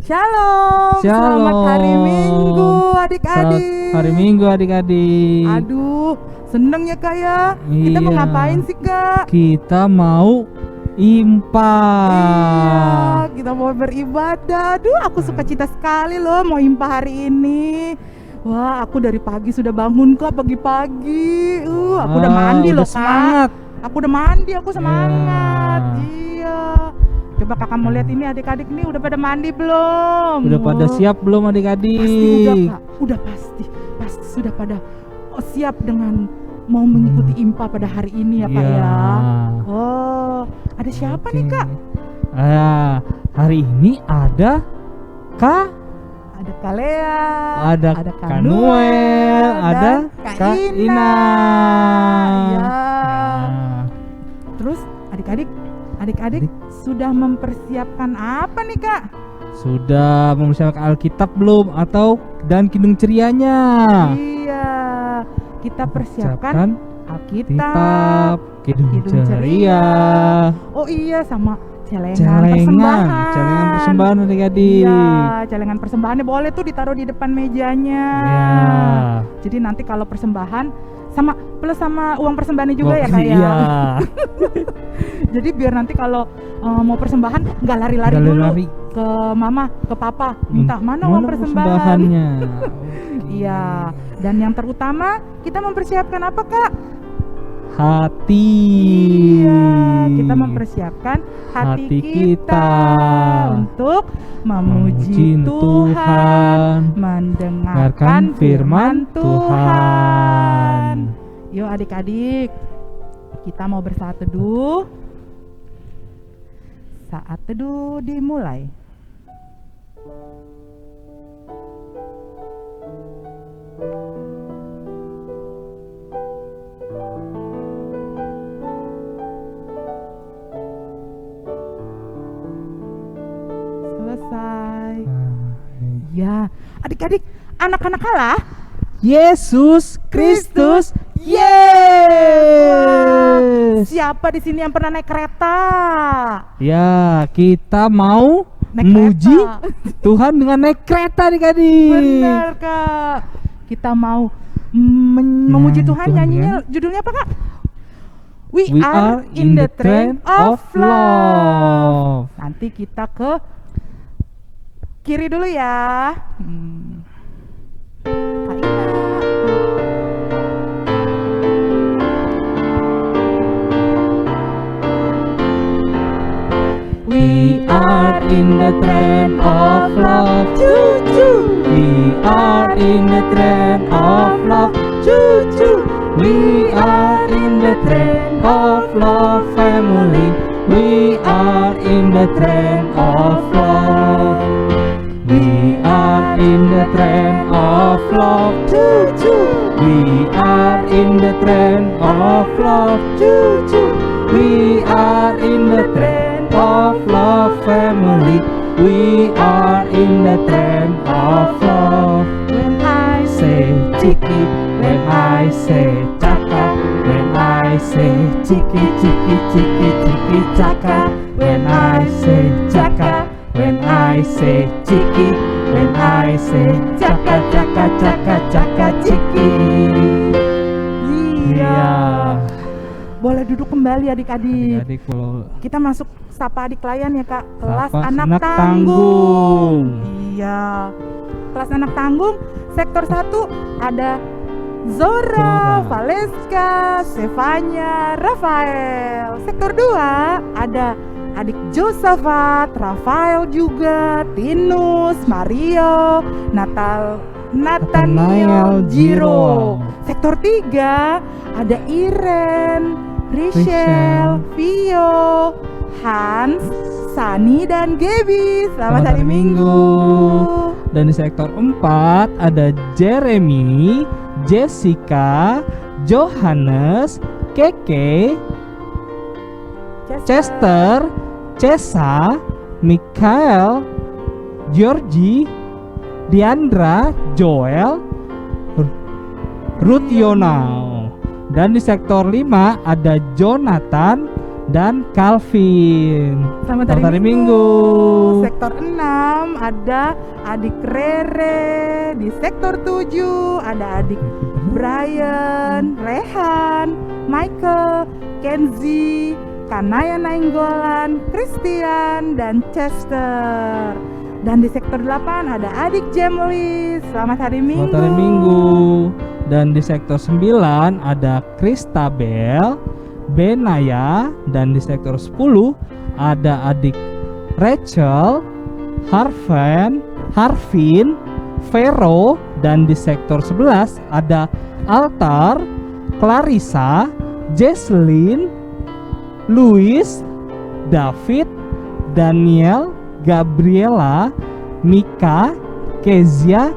Shalom, selamat hari Minggu adik-adik. Hari Minggu adik-adik. Aduh, seneng ya Kak ya. Kita mau Iya. ngapain sih Kak? Kita mau impah. Iya, kita mau beribadah. Aduh, aku suka cita sekali loh mau impah hari ini. Wah, aku dari pagi sudah bangun Kak, pagi-pagi. Aku udah mandi udah loh semangat. Kak. Aku udah mandi, aku semangat. Ya. Iya. Coba kakak mau lihat ini adik-adik nih udah pada mandi belum? Udah pada Wah. siap belum adik-adik? Pasti udah Kak, udah pasti sudah pada siap dengan mau mengikuti impah pada hari ini ya Kak Iya. ya. Oh, ada siapa nih Kak? Hari ini ada Kak, Ada Kalea, ada Kak Noel, ada Kak Ina. Ya. Nah, Terus adik-adik sudah mempersiapkan apa nih Kak? sudah mempersiapkan Alkitab belum atau dan Kidung Cerianya? Iya, kita persiapkan Alkitab, Alkitab, Kidung Kidung Ceria, Oh iya, sama celengan persembahan. celengan persembahan adik-adik. Iya, celengan persembahannya boleh tuh ditaruh di depan mejanya. Iya. Jadi nanti kalau persembahan sama plus sama uang persembahannya juga ya Kak ya. Iya. Jadi biar nanti kalau mau persembahan nggak lari-lari Nggak dulu lari. ke mama, ke papa, minta mana uang persembahan. persembahannya? Iya. Dan yang terutama kita mempersiapkan apa Kak? Hati. Iya, kita mempersiapkan hati kita untuk memuji Tuhan, mendengarkan firman Tuhan. Yuk adik-adik, kita mau bersaat teduh. Saat teduh dimulai. Selesai. Ya, adik-adik, anak-anak Allah, Yesus Kristus. Yes. Siapa di sini yang pernah naik kereta? Ya, kita mau Naik memuji kereta. Tuhan dengan naik kereta adik-adik. Benar Kak. Kita mau memuji Tuhan. Tuhan Nyanyinya judulnya apa Kak? We We are in the train of love. Nanti kita ke kiri dulu ya. Kak Ina. We are in the train of love. Choo choo. We are in the train of love. Choo choo. We are in the train of love family. We are in the train of love. We are in the train of love. Choo choo. We are in the train of love. Choo choo. We are in the train of love family. We are in the train of love. When I Say chiki, when I say chaka. When I say chiki, chiki, chiki, chiki, chaka. When I say chaka. When I say chiki. When I say chaka, chaka, chaka, chaka, chiki. Iya. Boleh duduk kembali adik-adik. Adik-adik kalau Kita masuk sapa adik klien ya Kak. Kelas Sapa anak anak tanggung. tanggung. Iya. Kelas anak tanggung sektor 1 ada Zora. Zora, Valeska, Stefania, Rafael. Sektor 2 ada adik Josafat, Rafael juga, Tinus, Mario, Nathaniel, Jiro. Sektor 3 ada Iren, Rachel, Vio, Hans, Sani dan Gaby. Selamat hari Minggu. Dan di sektor 4 ada Jeremy, Jessica, Johannes, Keke, Chester, Cesa, Mikael, Georgie, Diandra, Joel, Ruth Yonau. Dan di sektor 5 ada Jonathan, dan Calvin. Selamat hari Minggu. Sektor 6 ada adik Rere. Di sektor 7 ada adik Brian, Rehan, Michael, Kenzi, Kanaya Nainggolan, Christian, dan Chester. Dan di sektor 8 ada adik Jemli. Selamat hari Minggu. Selamat hari Minggu. Dan di sektor 9 ada Christabel, Benaya. Dan di sektor 10 ada adik Rachel, Harvin, Vero. Dan di sektor 11 ada Altar, Clarissa, Jesslyn, Louis, David, Daniel, Gabriela, Mika, Kezia,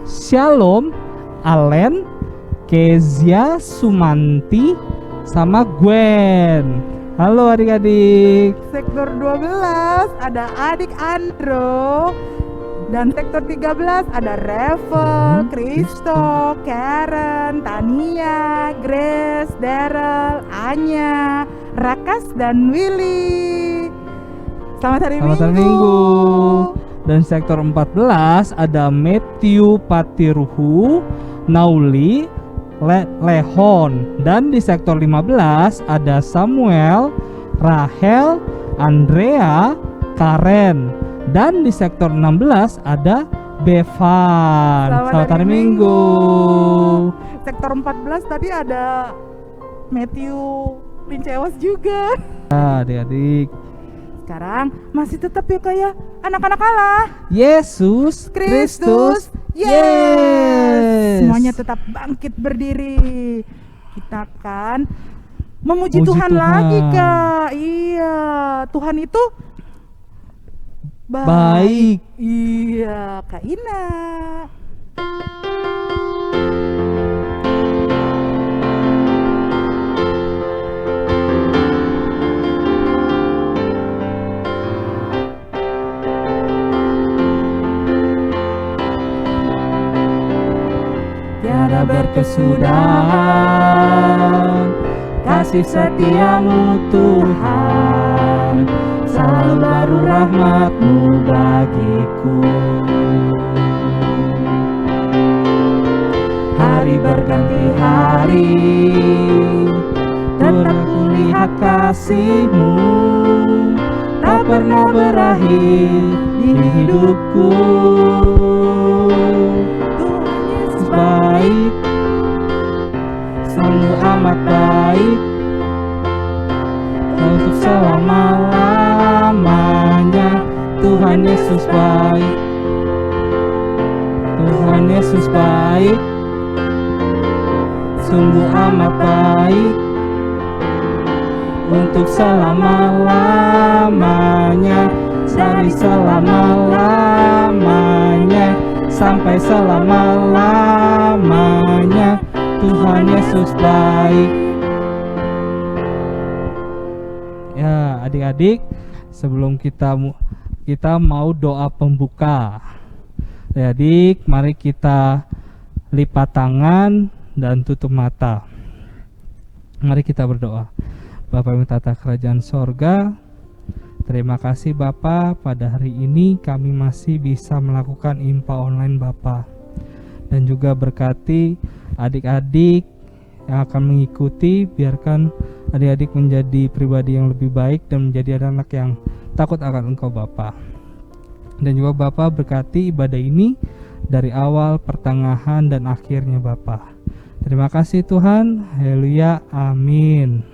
Shalom, Allen, Kezia, Sumanti, sama Gwen. Halo adik-adik. Sektor 12 ada adik Andro. Dan sektor 13 ada Revel, Kristo, Karen, Tania, Grace, Daryl, Anya, Rakas, dan Willy. Selamat hari Minggu. Dan sektor 14 ada Matthew Patiruhu, Nauli, Lehon. Dan di sektor 15 ada Samuel, Rahel, Andrea, Karen. Dan di sektor 16 ada Bevan. Selamat hari Minggu. Sektor 14 tadi ada Matthew Lincewas juga. Adik-adik, sekarang masih tetap ya kayak anak-anak Allah. Yesus Kristus, yes. Semuanya tetap bangkit berdiri. Kita akan memuji Tuhan lagi, Kak. Iya, Tuhan itu baik. Iya, Kak Ina. Tiada berkesudahan kasih setiamu Tuhan, selalu baru rahmat-Mu bagiku. Hari berganti hari, tetap kulihat kasih-Mu, tak pernah berakhir di hidupku. Tuhan Yesus baik, sungguh amat baik, untuk selama-lamanya. Tuhan Yesus baik, Tuhan Yesus baik, sungguh amat baik, untuk selama-lamanya. Dari selama-lamanya sampai selama-lamanya, Tuhan Yesus baik. Ya, adik-adik, sebelum kita mau doa pembuka. Adik, mari kita lipat tangan dan tutup mata. Mari kita berdoa. Bapa yang tata kerajaan sorga, terima kasih Bapa, pada hari ini kami masih bisa melakukan IMPA online Bapa. Dan juga berkati adik-adik yang akan mengikuti, biarkan adik-adik menjadi pribadi yang lebih baik dan menjadi anak yang takut akan Engkau Bapa. Dan juga Bapa berkati ibadah ini dari awal, pertengahan, dan akhirnya Bapa. Terima kasih Tuhan. Haleluya. Amin.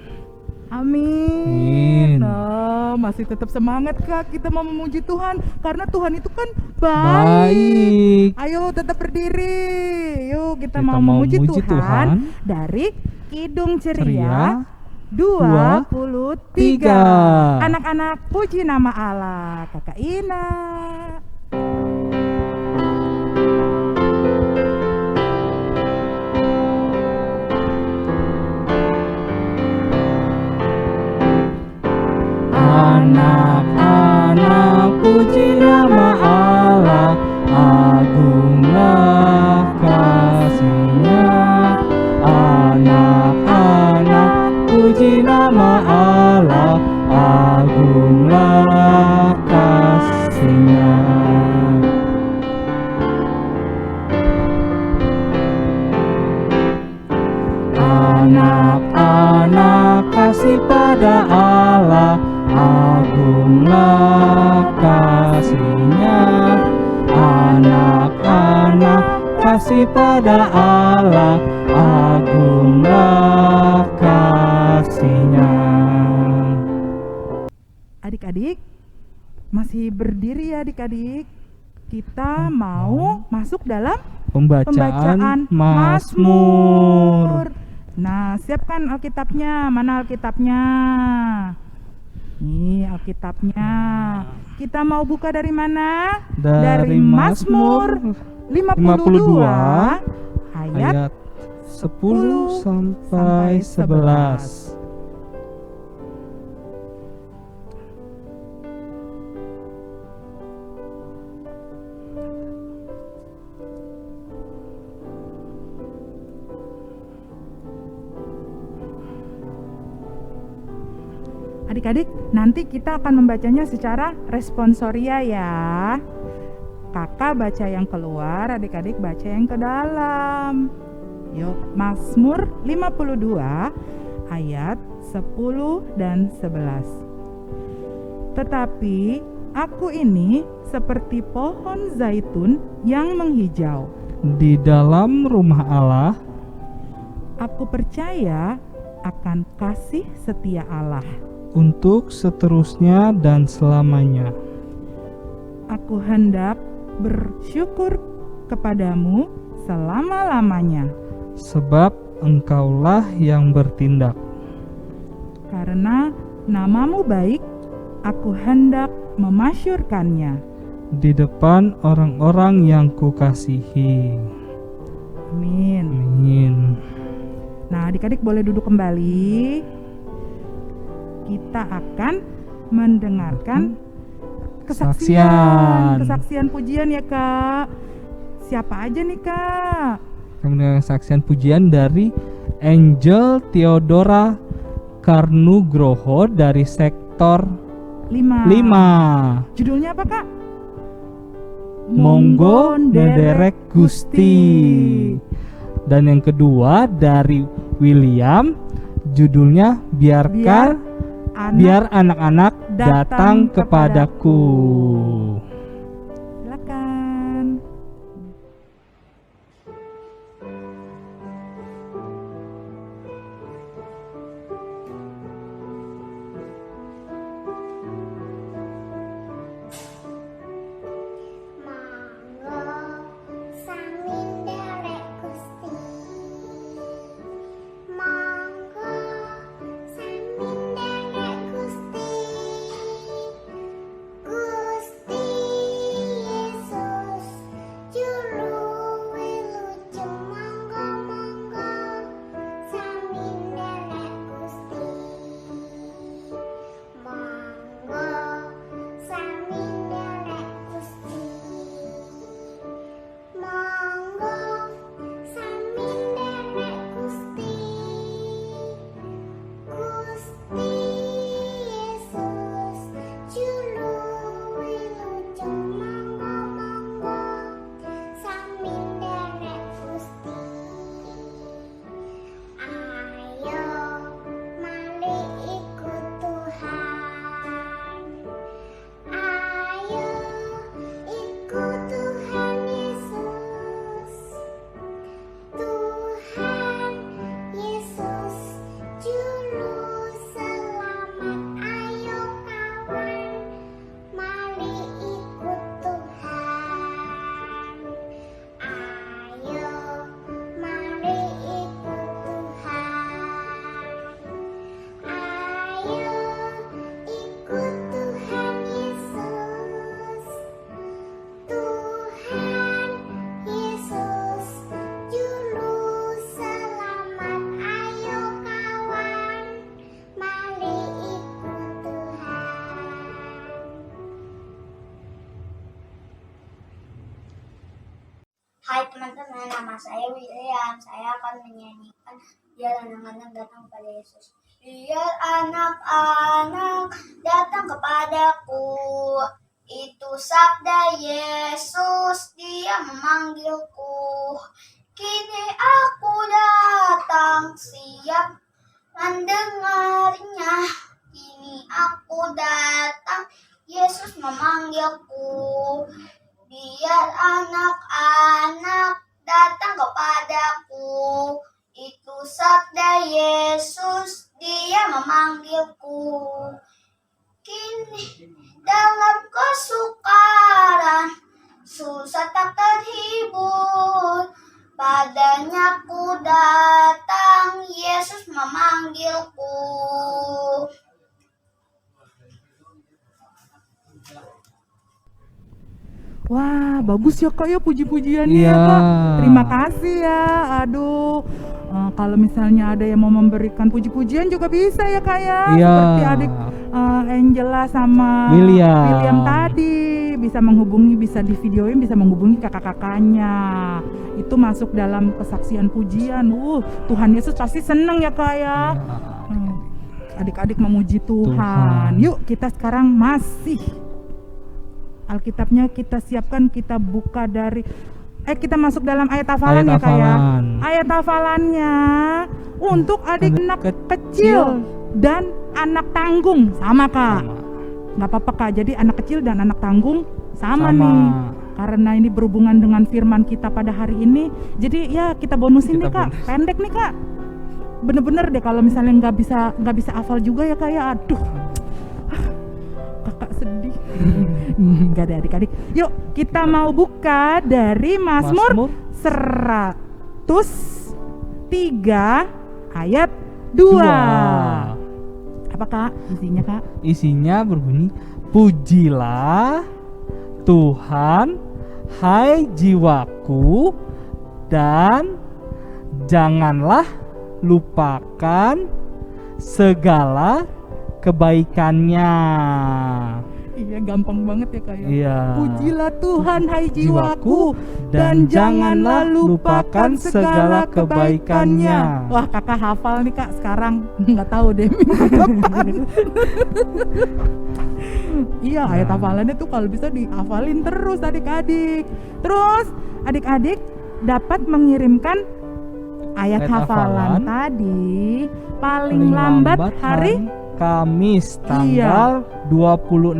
Amin. Nah, masih tetap semangat Kak, kita mau memuji Tuhan karena Tuhan itu kan baik. Ayo tetap berdiri. Yuk kita mau memuji Tuhan dari Kidung Ceria 23. Anak-anak puji nama Allah. Kakak Ina. Anak-anak puji nama Allah, agunglah kasih-Nya. Anak-anak puji nama Allah. kasih pada Allah, agunglah kasih-Nya. Adik-adik, masih berdiri ya adik-adik. Kita mau masuk dalam Pembacaan Mazmur. Nah, siapkan Alkitabnya. Mana Alkitabnya? Nih Alkitabnya. Kita mau buka dari mana? Dari Mazmur 52 ayat 10 sampai 11. Adik-adik, nanti kita akan membacanya secara responsoria ya. Kakak baca yang keluar, adik-adik baca yang ke dalam. Yuk, Mazmur 52 ayat 10 dan 11. Tetapi aku ini seperti pohon zaitun yang menghijau Di dalam rumah Allah, Aku percaya akan kasih setia Allah. untuk seterusnya dan selamanya. Aku hendak bersyukur kepadamu selama-lamanya, Sebab Engkaulah yang bertindak. karena namamu baik, aku hendak memasyurkannya. Di depan orang-orang yang kukasihi. Amin. Amin. Nah, adik-adik boleh duduk kembali. Kita akan mendengarkan kesaksian pujian ya Kak. Siapa aja nih Kak? Kami mendengar kesaksian pujian dari Angel Theodora Karnugroho dari sektor 5. Judulnya apa Kak? Monggo Nederek Gusti. Dan yang kedua dari William, judulnya Biar anak-anak datang kepadaku. Silakan. Hai teman-teman, nama saya William. Saya akan menyanyikan Biar anak-anak datang kepada Yesus. Biar anak-anak datang kepadaku, itu sabda Yesus, Dia memanggilku. Kini aku datang, siap mendengarnya. Kini aku datang, Yesus memanggilku. Biar anak-anak datang padaku. Itu sabda Yesus, Dia memanggilku. Kini dalam kesukaran, susah tak terhibur, padanya ku datang, Yesus memanggilku. Wah, bagus ya Kak ya puji-pujiannya Iya. ya Kak. Terima kasih ya. Aduh, kalau misalnya ada yang mau memberikan puji-pujian juga bisa ya Kak ya. Iya. Seperti adik Angela sama William tadi. Bisa menghubungi, bisa di videoin, bisa menghubungi kakak-kakaknya. Itu masuk dalam kesaksian pujian. Tuhan Yesus pasti senang ya Kak ya. Adik-adik memuji Tuhan. Yuk kita sekarang masih Alkitabnya kita siapkan, kita buka dari kita masuk dalam ayat hafalan ya Kak ya. Ayat hafalannya untuk adik-anak kecil dan anak tanggung sama Kak. Nggak apa-apa Kak, jadi anak kecil dan anak tanggung sama nih. Karena ini berhubungan dengan firman kita pada hari ini, jadi ya kita bonusin nih Kak, pendek nih Kak. Bener-bener deh kalau misalnya nggak bisa hafal juga ya Kak ya. Aduh, kakak sedih. Enggak ada adik-adik. Yuk kita mau buka dari Mazmur 103 ayat 2. Apa Kak isinya Kak? Isinya berbunyi, pujilah Tuhan hai jiwaku, dan janganlah lupakan segala kebaikannya. Iya, gampang banget ya Kak ya. Iya. Pujilah Tuhan hai jiwaku, dan janganlah lupakan segala kebaikannya. Wah, kakak hafal nih Kak sekarang. Nggak tahu deh minggu depan. Iya, ayat hafalannya tuh kalau bisa dihafalin terus adik-adik. Terus adik-adik dapat mengirimkan ayat hafalan tadi paling lambat hari Kamis tanggal 26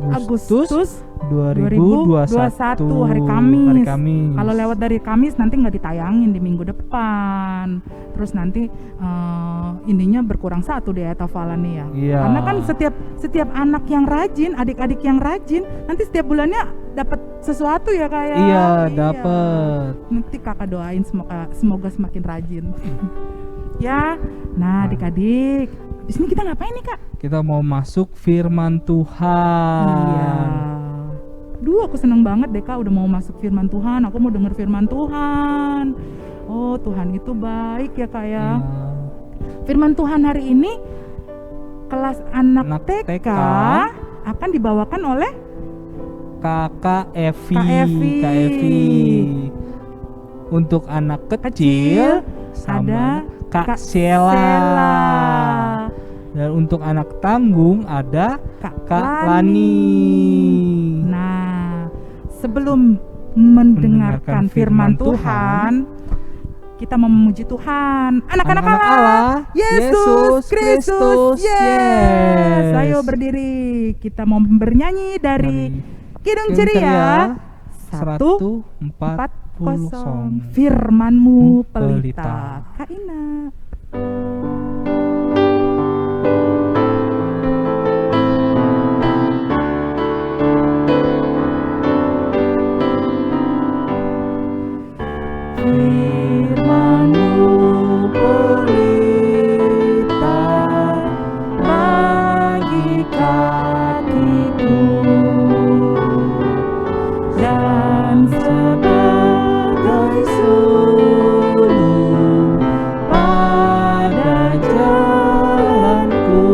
Agustus 2021 hari Kamis. Kamis. Kalau lewat dari Kamis nanti nggak ditayangin di minggu depan. Terus nanti ininya berkurang satu deh ayat hafalannya ya. Iya. Karena kan setiap anak yang rajin, adik-adik yang rajin, nanti setiap bulannya dapat sesuatu ya Kak ya. Iya, dapat. Nanti kakak doain semoga semakin rajin. Ya, nah adik-adik, di sini kita ngapain nih Kak? Kita mau masuk firman Tuhan. Iya. Duh, aku seneng banget deh Kak udah mau masuk firman Tuhan. Aku mau denger firman Tuhan. Oh, Tuhan itu baik ya Kak ya. Firman Tuhan hari ini kelas anak TK akan dibawakan oleh Kakak Evi. Untuk anak kecil sama Kak Sheila. Dan untuk anak tanggung ada Kak Lani. Nah, sebelum mendengarkan firman Tuhan, kita memuji Tuhan. Anak-anak Allah, Yesus Kristus. Yes. Ayo berdiri. Kita mau bernyanyi dari Kidung Ceria 140. Firman-Mu pelita. Kak Ina. Firman-Mu pelita bagi kakiku dan sebagai sulung pada jalanku.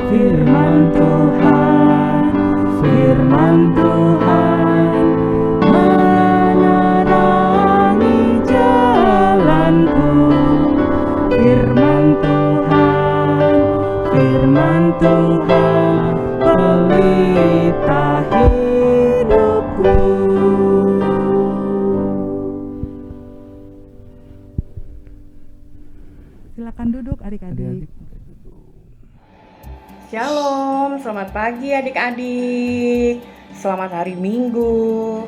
Firman Tuhan menerangi jalanku. Firman Tuhan pelita hidupku. Silakan duduk adik-adik. Shalom, selamat pagi adik-adik. Selamat hari Minggu.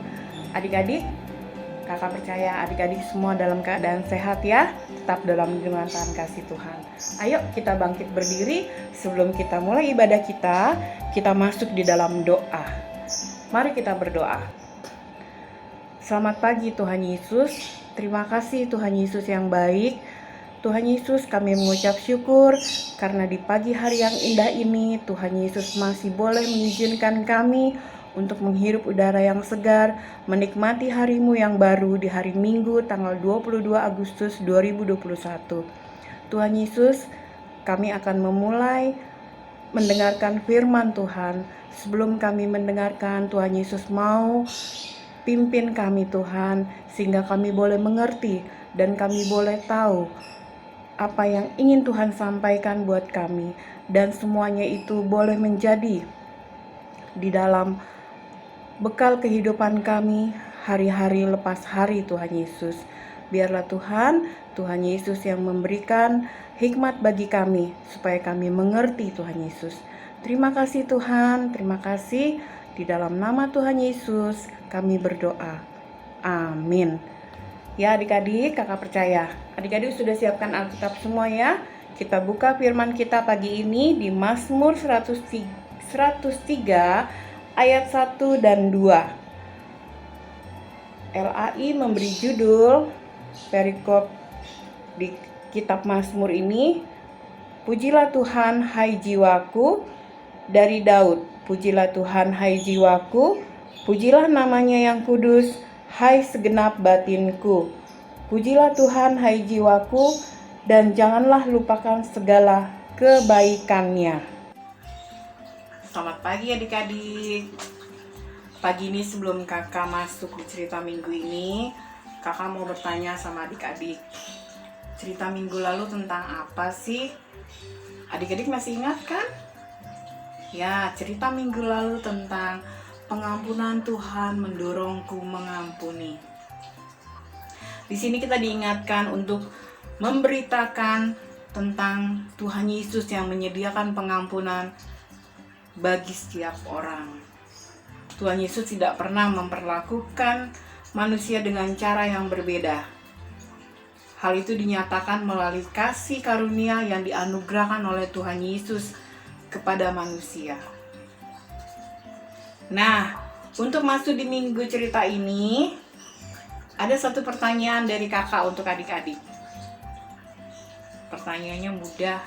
Adik-adik, Kakak percaya adik-adik semua dalam keadaan sehat ya, tetap dalam lindungan Tuhan kasih Tuhan. Ayo kita bangkit berdiri. Sebelum kita mulai ibadah kita masuk di dalam doa. Mari kita berdoa. Selamat pagi Tuhan Yesus. Terima kasih Tuhan Yesus yang baik. Tuhan Yesus, kami mengucap syukur karena di pagi hari yang indah ini Tuhan Yesus masih boleh mengizinkan kami untuk menghirup udara yang segar, menikmati hari-Mu yang baru di hari Minggu tanggal 22 Agustus 2021. Tuhan Yesus, kami akan memulai mendengarkan firman Tuhan. Sebelum kami mendengarkan, Tuhan Yesus mau pimpin kami Tuhan, sehingga kami boleh mengerti dan kami boleh tahu apa yang ingin Tuhan sampaikan buat kami. Dan semuanya itu boleh menjadi di dalam bekal kehidupan kami hari-hari lepas hari Tuhan Yesus. Biarlah Tuhan Yesus yang memberikan hikmat bagi kami supaya kami mengerti Tuhan Yesus. Terima kasih Tuhan, terima kasih. Di dalam nama Tuhan Yesus kami berdoa. Amin. Ya adik-adik, kakak percaya. Adik-adik sudah siapkan Alkitab semua ya. Kita buka firman kita pagi ini di Mazmur 103 ayat 1 dan 2. LAI memberi judul perikop di kitab Mazmur ini, Pujilah Tuhan hai jiwaku, dari Daud. Pujilah Tuhan hai jiwaku, pujilah namanya yang kudus, hai segenap batinku. Pujilah Tuhan hai jiwaku, dan janganlah lupakan segala kebaikannya. Selamat pagi adik-adik. Pagi ini sebelum kakak masuk di cerita minggu ini, kakak mau bertanya sama adik-adik. Cerita minggu lalu tentang apa sih? Adik-adik masih ingat kan? Ya, cerita minggu lalu tentang pengampunan Tuhan mendorongku mengampuni. Di sini kita diingatkan untuk memberitakan tentang Tuhan Yesus yang menyediakan pengampunan bagi setiap orang. Tuhan Yesus tidak pernah memperlakukan manusia dengan cara yang berbeda. Hal itu dinyatakan melalui kasih karunia yang dianugerahkan oleh Tuhan Yesus kepada manusia. Nah, untuk masuk di minggu cerita ini, ada satu pertanyaan dari kakak untuk adik-adik. Pertanyaannya mudah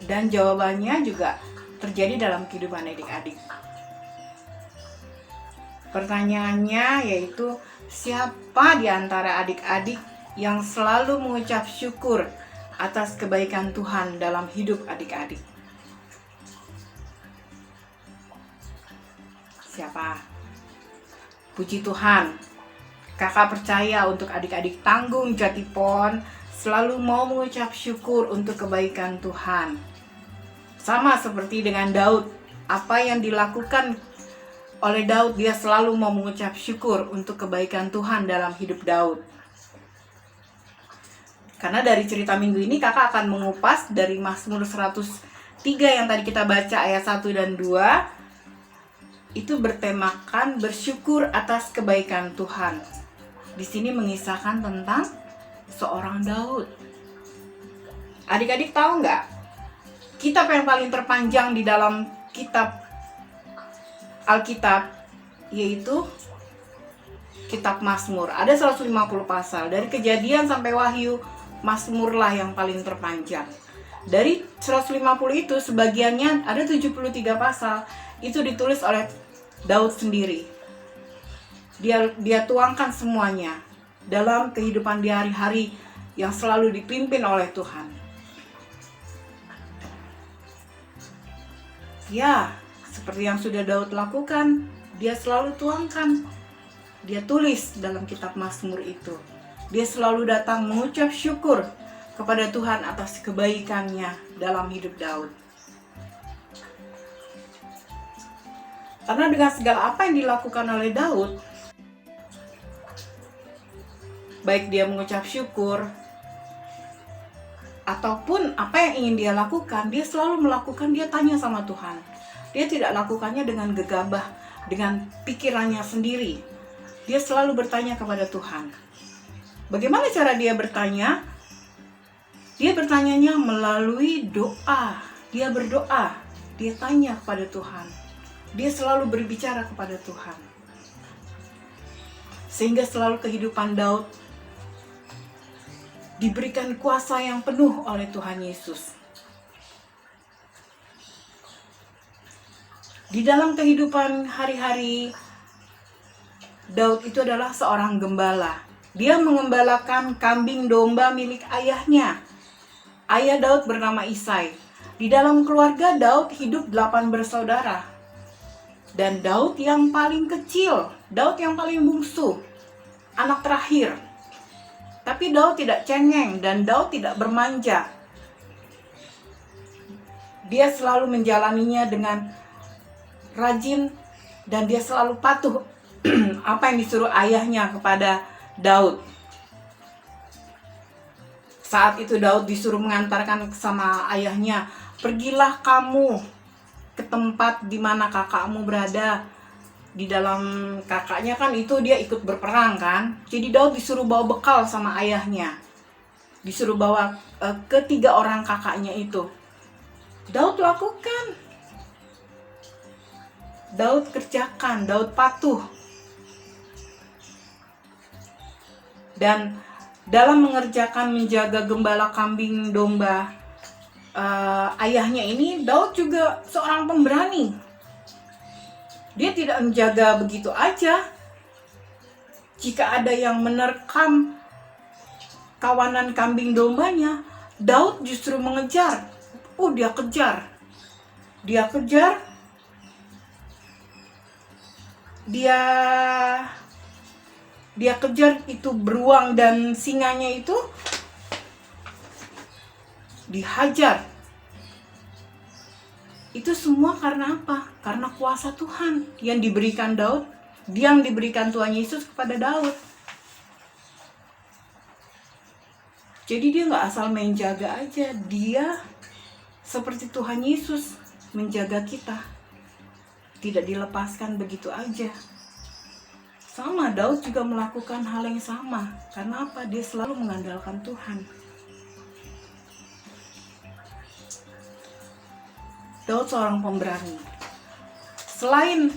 dan jawabannya juga terjadi dalam kehidupan adik-adik. Pertanyaannya yaitu, siapa di antara adik-adik yang selalu mengucap syukur atas kebaikan Tuhan dalam hidup adik-adik? Siapa? Puji Tuhan, kakak percaya untuk adik-adik Tanggung Jatipon selalu mau mengucap syukur untuk kebaikan Tuhan. Sama seperti dengan Daud, apa yang dilakukan oleh Daud, dia selalu mau mengucap syukur untuk kebaikan Tuhan dalam hidup Daud. Karena dari cerita minggu ini kakak akan mengupas dari Mazmur 103 yang tadi kita baca ayat 1 dan 2. Itu bertemakan bersyukur atas kebaikan Tuhan. Di sini mengisahkan tentang seorang Daud. Adik-adik tahu nggak? Kitab yang paling terpanjang di dalam kitab Alkitab yaitu kitab Mazmur. Ada 150 pasal. Dari Kejadian sampai Wahyu, Mazmurlah yang paling terpanjang. Dari 150 itu sebagiannya ada 73 pasal itu ditulis oleh Daud sendiri. Dia tuangkan semuanya dalam kehidupan di hari-hari yang selalu dipimpin oleh Tuhan. Ya, seperti yang sudah Daud lakukan, dia selalu tuangkan. Dia tulis dalam kitab Mazmur itu. Dia selalu datang mengucap syukur kepada Tuhan atas kebaikannya dalam hidup Daud. Karena dengan segala apa yang dilakukan oleh Daud, baik dia mengucap syukur ataupun apa yang ingin dia lakukan, dia selalu melakukan, dia tanya sama Tuhan. Dia tidak lakukannya dengan gegabah, dengan pikirannya sendiri. Dia selalu bertanya kepada Tuhan. Bagaimana cara dia bertanya? Dia bertanyanya melalui doa. Dia berdoa, dia tanya kepada Tuhan. Dia selalu berbicara kepada Tuhan. Sehingga selalu kehidupan Daud diberikan kuasa yang penuh oleh Tuhan Yesus. Di dalam kehidupan hari-hari, Daud itu adalah seorang gembala. Dia mengembalakan kambing domba milik ayahnya. Ayah Daud bernama Isai. Di dalam keluarga Daud hidup 8 bersaudara. Dan Daud yang paling kecil, Daud yang paling bungsu, anak terakhir. Tapi Daud tidak cengeng dan Daud tidak bermanja. Dia selalu menjalaninya dengan rajin dan dia selalu patuh apa yang disuruh ayahnya kepada Daud. Saat itu Daud disuruh mengantarkan sama ayahnya, pergilah kamu ke tempat di mana kakakmu berada. Di dalam kakaknya kan itu dia ikut berperang kan. Jadi Daud disuruh bawa bekal sama ayahnya. Disuruh bawa ketiga orang kakaknya itu. Daud lakukan. Daud kerjakan, Daud patuh. Dan dalam mengerjakan menjaga gembala kambing domba ayahnya ini, Daud juga seorang pemberani. Dia tidak menjaga begitu aja. Jika ada yang menerkam kawanan kambing dombanya, Daud justru mengejar. Dia kejar. Dia kejar itu beruang dan singanya itu dihajar. Itu semua karena apa? Karena kuasa Tuhan yang diberikan Daud, yang diberikan Tuhan Yesus kepada Daud. Jadi dia nggak asal main jaga aja, dia seperti Tuhan Yesus menjaga kita, tidak dilepaskan begitu aja. Sama, Daud juga melakukan hal yang sama. Karena apa? Dia selalu mengandalkan Tuhan. Daud seorang pemberani. Selain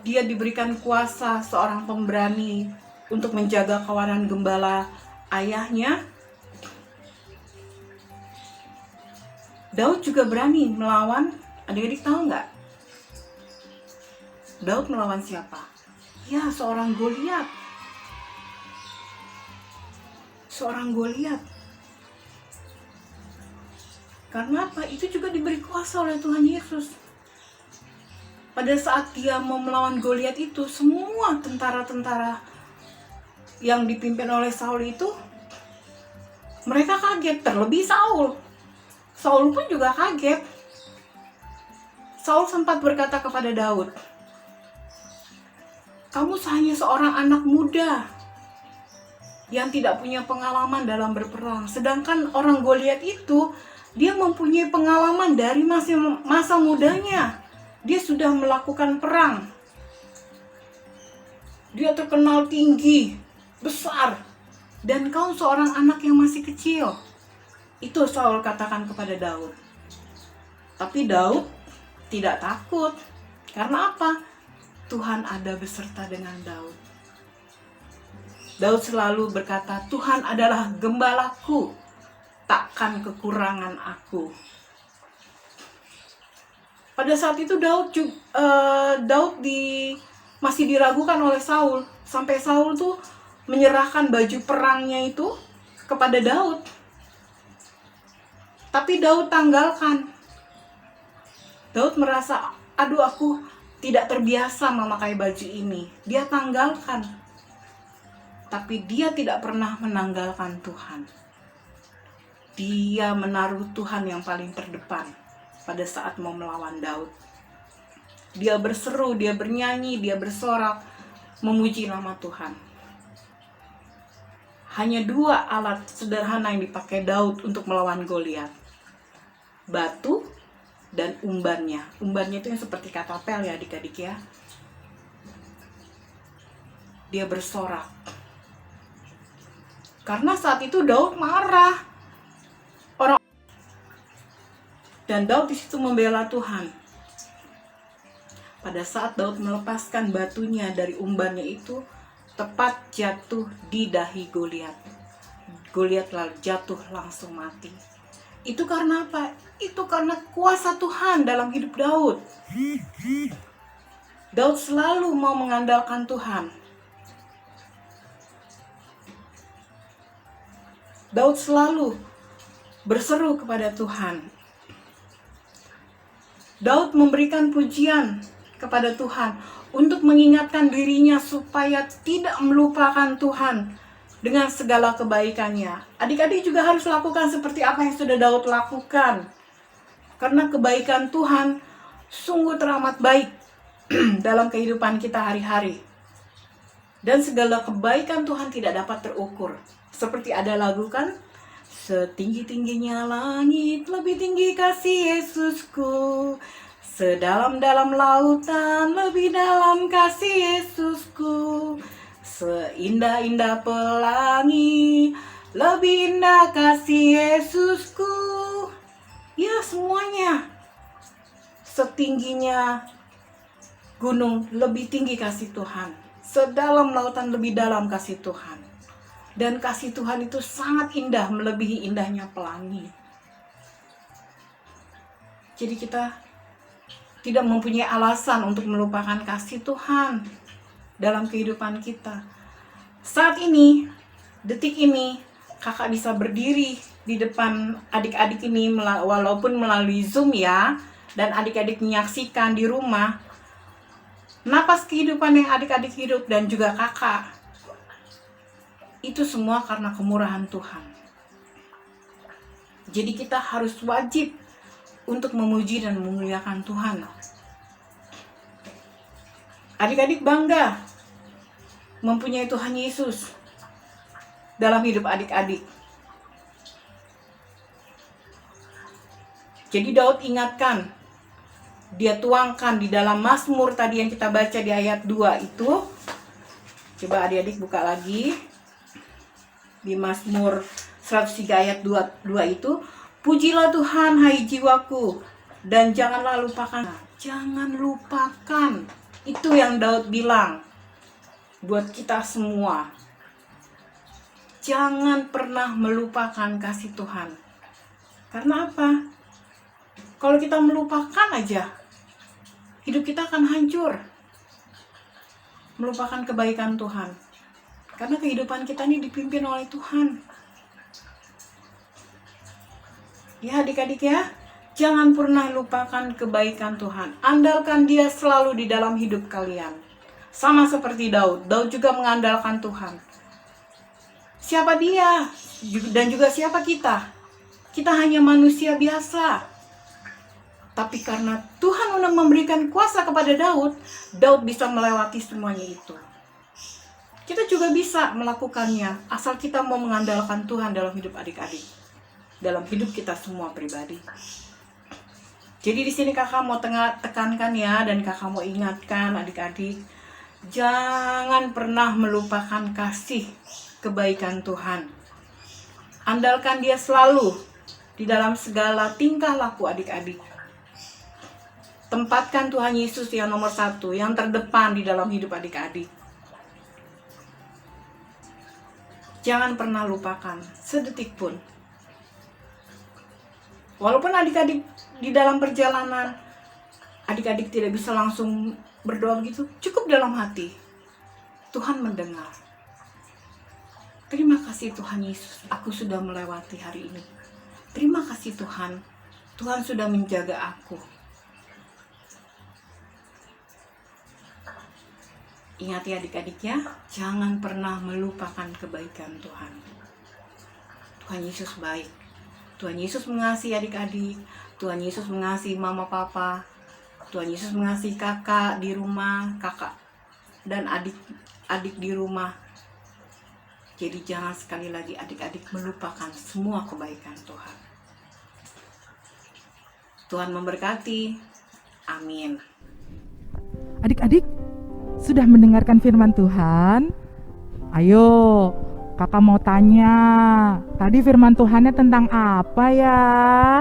dia diberikan kuasa seorang pemberani untuk menjaga kawanan gembala ayahnya, Daud juga berani melawan. Adik-adik tahu nggak? Daud melawan siapa? Ya, seorang Goliat. Karena apa? Itu juga diberi kuasa oleh Tuhan Yesus. Pada saat dia mau melawan Goliat itu, semua tentara-tentara yang dipimpin oleh Saul itu, mereka kaget, terlebih Saul. Saul pun juga kaget. Saul sempat berkata kepada Daud, kamu hanya seorang anak muda yang tidak punya pengalaman dalam berperang. Sedangkan orang Goliat itu, dia mempunyai pengalaman dari masa mudanya. Dia sudah melakukan perang. Dia terkenal tinggi, besar. Dan kau seorang anak yang masih kecil. Itu Saul katakan kepada Daud. Tapi Daud tidak takut. Karena apa? Tuhan ada beserta dengan Daud. Daud selalu berkata, Tuhan adalah gembalaku, takkan kekurangan aku. Pada saat itu Daud masih diragukan oleh Saul. Sampai Saul tuh menyerahkan baju perangnya itu kepada Daud. Tapi Daud tanggalkan. Daud merasa, aduh aku tidak terbiasa memakai baju ini. Dia tanggalkan. Tapi dia tidak pernah menanggalkan Tuhan. Dia menaruh Tuhan yang paling terdepan pada saat mau melawan Daud. Dia berseru, dia bernyanyi, dia bersorak, memuji nama Tuhan. Hanya 2 alat sederhana yang dipakai Daud untuk melawan Goliat. Batu dan umbannya. Umbannya itu yang seperti katapel ya adik-adik ya. Dia bersorak. Karena saat itu Daud marah. Dan Daud di situ membela Tuhan. Pada saat Daud melepaskan batunya dari umbannya itu, tepat jatuh di dahi Goliat. Goliat lalu jatuh langsung mati. Itu karena apa? Itu karena kuasa Tuhan dalam hidup Daud. Daud selalu mau mengandalkan Tuhan. Daud selalu berseru kepada Tuhan. Daud memberikan pujian kepada Tuhan untuk mengingatkan dirinya supaya tidak melupakan Tuhan dengan segala kebaikannya. Adik-adik juga harus lakukan seperti apa yang sudah Daud lakukan. Karena kebaikan Tuhan sungguh teramat baik dalam kehidupan kita hari-hari. Dan segala kebaikan Tuhan tidak dapat terukur. Seperti ada lagu kan? Setinggi-tingginya langit, lebih tinggi kasih Yesusku. Sedalam-dalam lautan, lebih dalam kasih Yesusku. Seindah-indah pelangi, lebih indah kasih Yesusku. Ya, semuanya. Setingginya gunung, lebih tinggi kasih Tuhan. Sedalam lautan, lebih dalam kasih Tuhan. Dan kasih Tuhan itu sangat indah, melebihi indahnya pelangi. Jadi kita tidak mempunyai alasan untuk melupakan kasih Tuhan dalam kehidupan kita. Saat ini, detik ini, kakak bisa berdiri di depan adik-adik ini walaupun melalui Zoom ya, dan adik-adik menyaksikan di rumah. Napas kehidupan yang adik-adik hidup dan juga kakak, itu semua karena kemurahan Tuhan. Jadi kita harus wajib untuk memuji dan memuliakan Tuhan. Adik-adik bangga mempunyai Tuhan Yesus dalam hidup adik-adik. Jadi Daud ingatkan, dia tuangkan di dalam Mazmur tadi yang kita baca di ayat 2 itu. Coba adik-adik buka lagi. Di Mazmur 103 ayat 22 itu, pujilah Tuhan hai jiwaku, dan janganlah lupakan. Jangan lupakan. Itu yang Daud bilang buat kita semua. Jangan pernah melupakan kasih Tuhan. Karena apa? Kalau kita melupakan aja, hidup kita akan hancur. Melupakan kebaikan Tuhan. Karena kehidupan kita ini dipimpin oleh Tuhan. Ya adik-adik ya, jangan pernah lupakan kebaikan Tuhan. Andalkan Dia selalu di dalam hidup kalian. Sama seperti Daud. Daud juga mengandalkan Tuhan. Siapa dia? Dan juga siapa kita? Kita hanya manusia biasa. Tapi karena Tuhan memberikan kuasa kepada Daud, Daud bisa melewati semuanya itu. Kita juga bisa melakukannya, asal kita mau mengandalkan Tuhan dalam hidup adik-adik. Dalam hidup kita semua pribadi. Jadi di sini kakak mau tekankan ya, dan kakak mau ingatkan adik-adik, jangan pernah melupakan kasih kebaikan Tuhan. Andalkan Dia selalu di dalam segala tingkah laku adik-adik. Tempatkan Tuhan Yesus yang nomor 1, yang terdepan di dalam hidup adik-adik. Jangan pernah lupakan sedetik pun. Walaupun adik-adik di dalam perjalanan, adik-adik tidak bisa langsung berdoa begitu, cukup dalam hati. Tuhan mendengar. Terima kasih Tuhan Yesus, aku sudah melewati hari ini. Terima kasih Tuhan, Tuhan sudah menjaga aku. Ingat ya adik-adik ya, jangan pernah melupakan kebaikan Tuhan. Tuhan Yesus baik. Tuhan Yesus mengasihi adik-adik. Tuhan Yesus mengasihi mama papa. Tuhan Yesus mengasihi kakak di rumah, kakak dan adik-adik di rumah. Jadi jangan sekali lagi adik-adik melupakan semua kebaikan Tuhan. Tuhan memberkati. Amin. Adik-adik sudah mendengarkan firman Tuhan? Ayo, Kakak mau tanya, tadi firman Tuhannya tentang apa ya?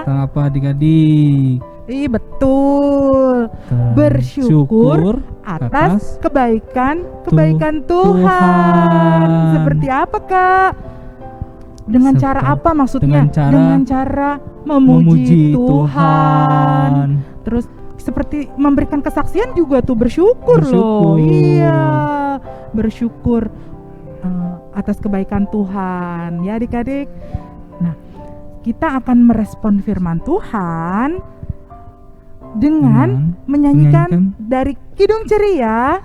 Tentang apa adik-adik? Ih, betul. Bersyukur atas kebaikan Tuhan. Tuhan. Seperti apa, Kak? Dengan cara apa maksudnya? Dengan cara memuji Tuhan. Terus seperti memberikan kesaksian juga tuh bersyukur loh. Iya, bersyukur atas kebaikan Tuhan ya adik-adik. Nah, kita akan merespon firman Tuhan dengan menyanyikan dari Kidung Ceria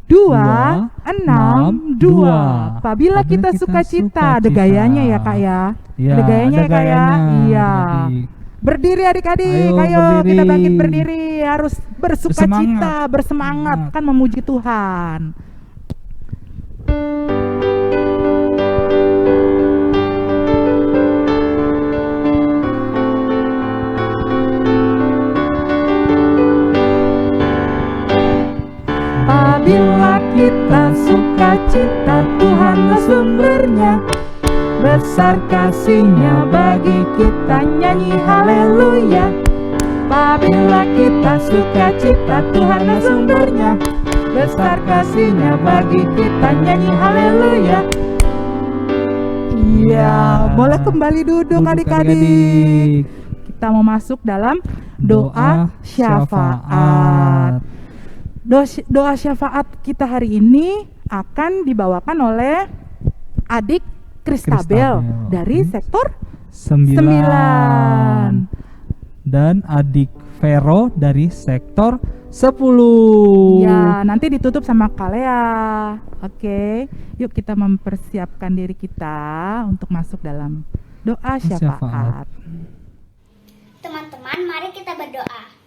262. Apabila kita sukacita, ada gayanya ya Kak ya. Ada gayanya ya Kak ya. Iya. Berdiri adik-adik, ayo kita bangkit berdiri, harus bersukacita, bersemangat kan memuji Tuhan. Apabila kita sukacita, Tuhanlah sumbernya. Besar kasih-Nya bagi kita, nyanyi haleluya. Apabila kita sukacita, Tuhanlah sumbernya. Besar kasih-Nya bagi kita, nyanyi haleluya. Iya, boleh kembali duduk adik-adik. Kita mau masuk dalam doa syafaat. Doa syafaat kita hari ini akan dibawakan oleh adik Kristabel dari sektor 9 dan adik Vero dari sektor 10. Ya, nanti ditutup sama Kalea. Oke, yuk kita mempersiapkan diri kita untuk masuk dalam doa syafaat. Teman-teman, mari kita berdoa.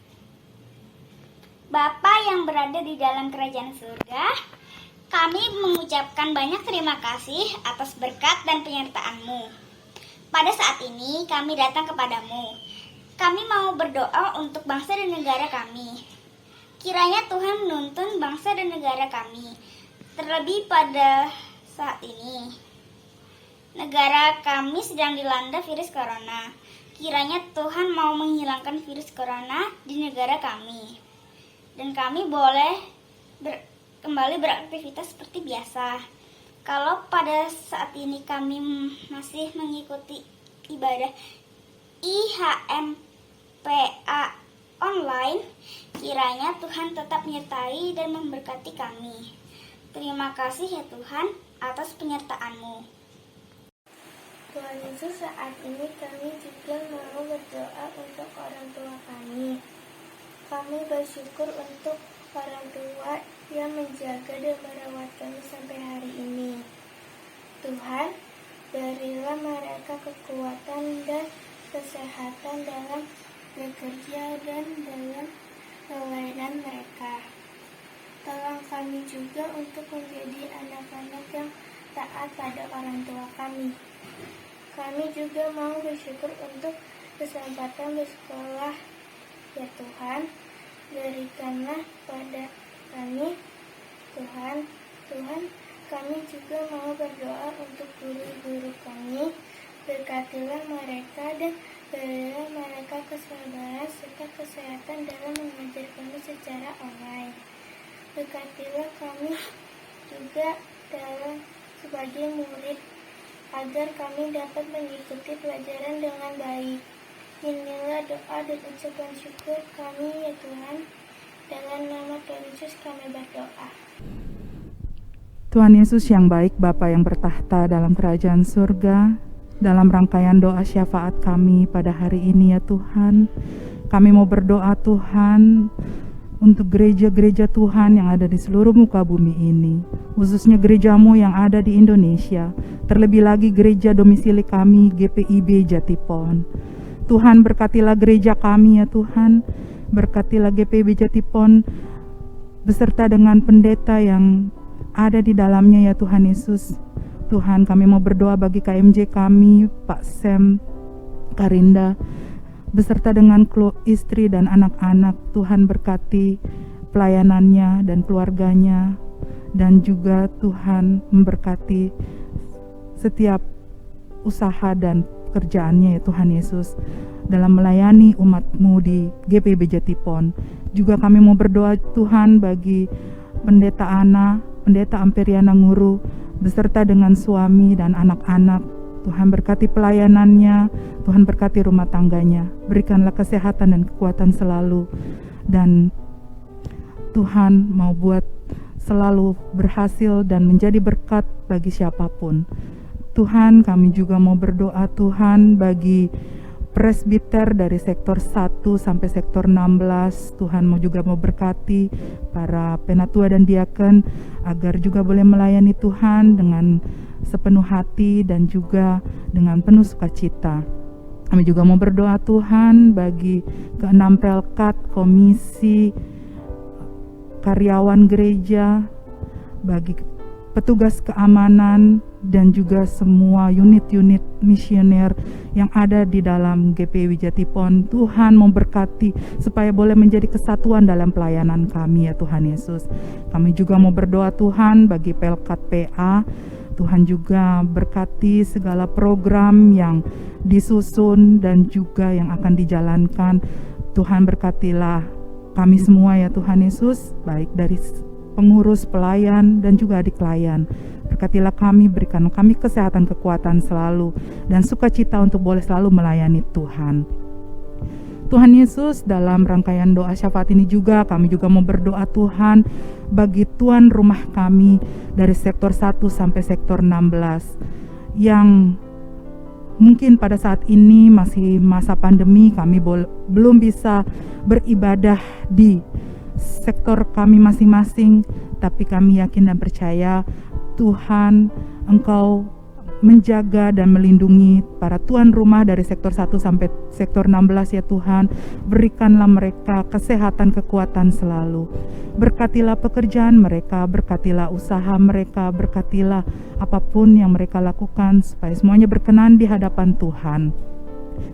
Bapa yang berada di dalam kerajaan surga, kami mengucapkan banyak terima kasih atas berkat dan penyertaan-Mu. Pada saat ini kami datang kepadamu. Kami mau berdoa untuk bangsa dan negara kami. Kiranya Tuhan menuntun bangsa dan negara kami. Terlebih pada saat ini, negara kami sedang dilanda virus corona. Kiranya Tuhan mau menghilangkan virus corona di negara kami. Dan kami boleh kembali beraktivitas seperti biasa. Kalau pada saat ini kami masih mengikuti ibadah IHMPA online, kiranya Tuhan tetap menyertai dan memberkati kami. Terima kasih ya Tuhan atas penyertaan-Mu. Tuhan Yesus, saat ini kami juga mau berdoa untuk orang tua kami. Kami bersyukur untuk orang tua yang menjaga dan merawat kami sampai hari ini. Tuhan, berilah mereka kekuatan dan kesehatan dalam bekerja dan dalam pelayanan mereka. Tolong kami juga untuk menjadi anak-anak yang taat pada orang tua kami. Kami juga mau bersyukur untuk kesempatan bersekolah. Ya Tuhan, berikanlah pada kami, Tuhan, kami juga mau berdoa untuk guru-guru kami. Berkatilah mereka dan berilah mereka kesabaran serta kesehatan dalam mengajar kami secara online. Berkatilah kami juga dalam sebagai murid, agar kami dapat mengikuti pelajaran dengan baik. Inilah doa dan ucapan syukur kami ya Tuhan. Dalam nama Tuhan Yesus kami berdoa. Tuhan Yesus yang baik, Bapa yang bertahta dalam kerajaan surga, dalam rangkaian doa syafaat kami pada hari ini ya Tuhan, kami mau berdoa Tuhan untuk gereja-gereja Tuhan yang ada di seluruh muka bumi ini, khususnya gerejamu yang ada di Indonesia, terlebih lagi gereja domisili kami GPIB Jatipon. Tuhan, berkatilah gereja kami ya Tuhan, berkatilah GPIB Jatipon beserta dengan pendeta yang ada di dalamnya ya Tuhan Yesus. Tuhan, kami mau berdoa bagi KMJ kami, Pak Sam Karinda, beserta dengan istri dan anak-anak. Tuhan, berkati pelayanannya dan keluarganya, dan juga Tuhan memberkati setiap usaha dan pekerjaannya ya Tuhan Yesus, dalam melayani umat-Mu di GPIB Jatipon. Juga kami mau berdoa Tuhan bagi Pendeta Ana, Pendeta Amperiana Nguru, beserta dengan suami dan anak-anak. Tuhan berkati pelayanannya, Tuhan berkati rumah tangganya, berikanlah kesehatan dan kekuatan selalu, dan Tuhan mau buat selalu berhasil dan menjadi berkat bagi siapapun. Tuhan, kami juga mau berdoa Tuhan bagi presbiter dari sektor 1 sampai sektor 16. Tuhan mau juga mau berkati para penatua dan diaken agar juga boleh melayani Tuhan dengan sepenuh hati dan juga dengan penuh sukacita. Kami juga mau berdoa Tuhan bagi ke-6 Pelkat, komisi, karyawan gereja, bagi petugas keamanan, dan juga semua unit-unit misioner yang ada di dalam GPIB Jatipon. Tuhan memberkati supaya boleh menjadi kesatuan dalam pelayanan kami ya Tuhan Yesus. Kami juga mau berdoa Tuhan bagi Pelkat PA. Tuhan juga berkati segala program yang disusun dan juga yang akan dijalankan. Tuhan berkatilah kami semua ya Tuhan Yesus, baik dari pengurus, pelayan, dan juga adik pelayan. Berkatilah kami, berikan kami kesehatan, kekuatan selalu, dan sukacita untuk boleh selalu melayani Tuhan. Tuhan Yesus, dalam rangkaian doa syafaat ini juga kami juga mau berdoa Tuhan bagi tuan rumah kami dari sektor 1 sampai sektor 16 yang mungkin pada saat ini masih masa pandemi, kami belum bisa beribadah di sektor kami masing-masing, tapi kami yakin dan percaya Tuhan, Engkau menjaga dan melindungi para tuan rumah dari sektor 1 sampai sektor 16 ya Tuhan. Berikanlah mereka kesehatan, kekuatan selalu. Berkatilah pekerjaan mereka, berkatilah usaha mereka, berkatilah apapun yang mereka lakukan supaya semuanya berkenan di hadapan Tuhan.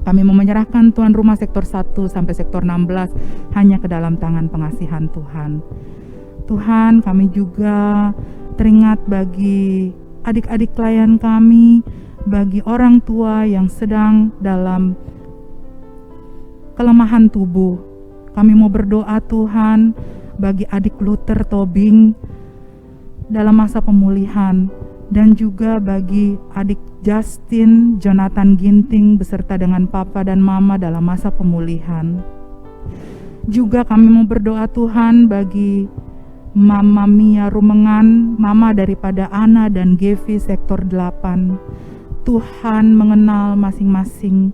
Kami mau menyerahkan tuan rumah sektor 1 sampai sektor 16 hanya ke dalam tangan pengasihan Tuhan. Tuhan, kami juga teringat bagi adik-adik klien kami, bagi orang tua yang sedang dalam kelemahan tubuh. Kami mau berdoa Tuhan bagi adik Luther Tobing dalam masa pemulihan, dan juga bagi adik Justin Jonathan Ginting beserta dengan papa dan mama dalam masa pemulihan. Juga kami mau berdoa Tuhan bagi Mama Mia Rumengan, mama daripada Ana dan Gevi sektor 8. Tuhan mengenal masing-masing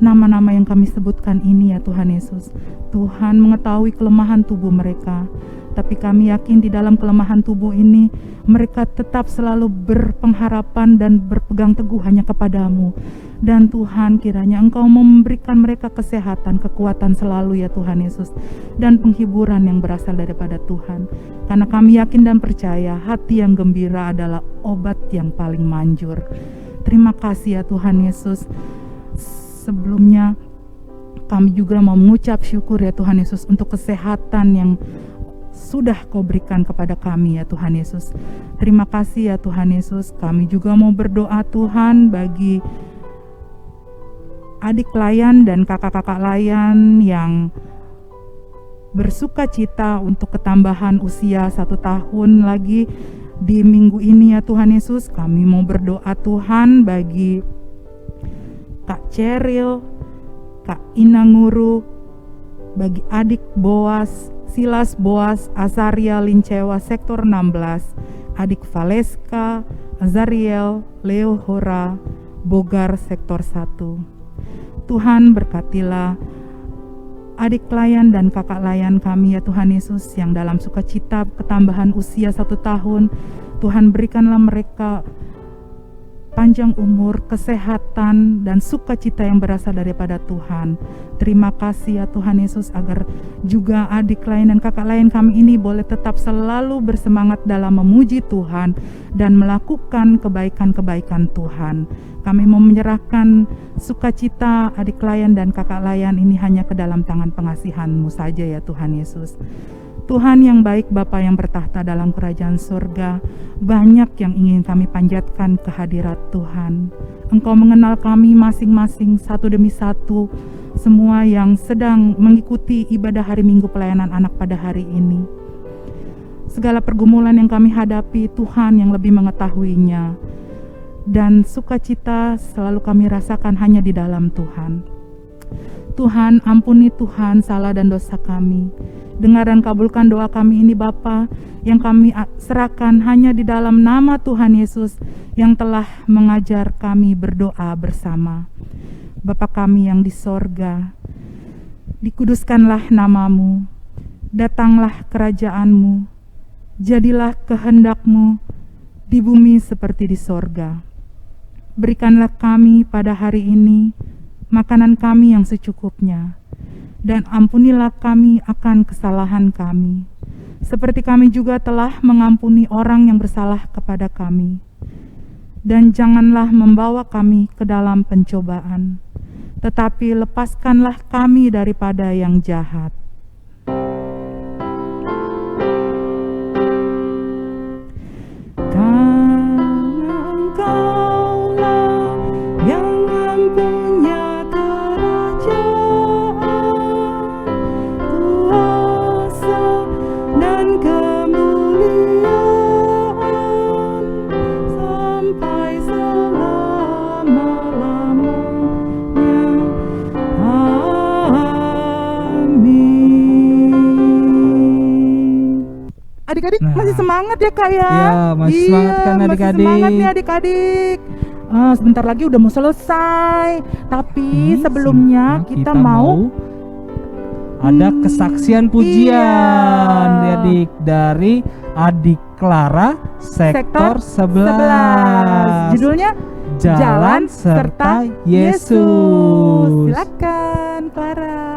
nama-nama yang kami sebutkan ini ya Tuhan Yesus. Tuhan mengetahui kelemahan tubuh mereka, tapi kami yakin di dalam kelemahan tubuh ini mereka tetap selalu berpengharapan dan berpegang teguh hanya kepadamu. Dan Tuhan, kiranya Engkau memberikan mereka kesehatan, kekuatan selalu ya Tuhan Yesus, dan penghiburan yang berasal daripada Tuhan. Karena kami yakin dan percaya hati yang gembira adalah obat yang paling manjur. Terima kasih ya Tuhan Yesus. Sebelumnya kami juga mau mengucap syukur ya Tuhan Yesus untuk kesehatan yang sudah Kau berikan kepada kami ya Tuhan Yesus. Terima kasih ya Tuhan Yesus. Kami juga mau berdoa Tuhan bagi adik layan dan kakak-kakak layan yang bersuka cita untuk ketambahan usia 1 tahun lagi di minggu ini ya Tuhan Yesus. Kami mau berdoa Tuhan bagi Kak Ceril, Kak Ina Nguru, bagi adik Boas, Silas Boas, Azaria Lincewa sektor 16, adik Valeska, Azariel, Leo Hora, Bogar sektor 1. Tuhan berkatilah adik layan dan kakak layan kami ya Tuhan Yesus yang dalam sukacita ketambahan usia 1 tahun. Tuhan berikanlah mereka panjang umur, kesehatan, dan sukacita yang berasal daripada Tuhan. Terima kasih ya Tuhan Yesus agar juga adik lain dan kakak lain kami ini boleh tetap selalu bersemangat dalam memuji Tuhan dan melakukan kebaikan-kebaikan Tuhan. Kami mau menyerahkan sukacita adik layan dan kakak layan ini hanya ke dalam tangan pengasihan-Mu saja ya Tuhan Yesus. Tuhan yang baik, Bapa yang bertahta dalam kerajaan surga, banyak yang ingin kami panjatkan ke hadirat Tuhan. Engkau mengenal kami masing-masing satu demi satu, semua yang sedang mengikuti ibadah hari Minggu pelayanan anak pada hari ini. Segala pergumulan yang kami hadapi, Tuhan yang lebih mengetahuinya. Dan sukacita selalu kami rasakan hanya di dalam Tuhan. Tuhan, ampuni Tuhan salah dan dosa kami. Dengar dan kabulkan doa kami ini Bapa, yang kami serahkan hanya di dalam nama Tuhan Yesus yang telah mengajar kami berdoa bersama. Bapa kami yang di sorga, dikuduskanlah namamu, datanglah kerajaanmu, jadilah kehendak-mu di bumi seperti di sorga. Berikanlah kami pada hari ini makanan kami yang secukupnya, dan ampunilah kami akan kesalahan kami, seperti kami juga telah mengampuni orang yang bersalah kepada kami. Dan janganlah membawa kami ke dalam pencobaan, tetapi lepaskanlah kami daripada yang jahat. Karena Engkaulah yang mempunyai kuasa dan kemuliaan sampai selama-lamanya. Amin. Adik-adik masih semangat ya Kak ya? Iya, masih semangat kan adik-adik? Masih semangat nih adik-adik. Sebentar lagi udah mau selesai. Tapi sebelumnya kita mau ada kesaksian pujian iya. adik dari adik Clara sektor 11. Judulnya Jalan serta Yesus. Silakan Clara.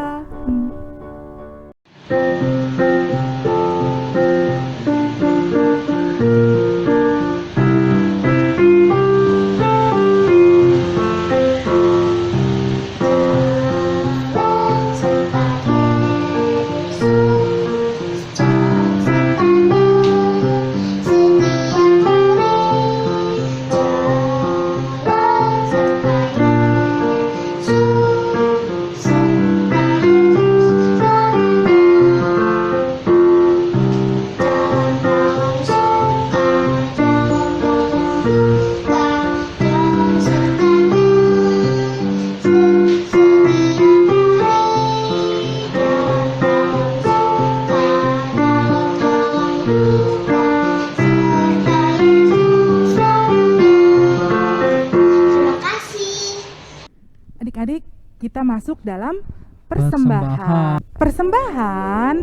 Adik-adik, kita masuk dalam persembahan. Persembahan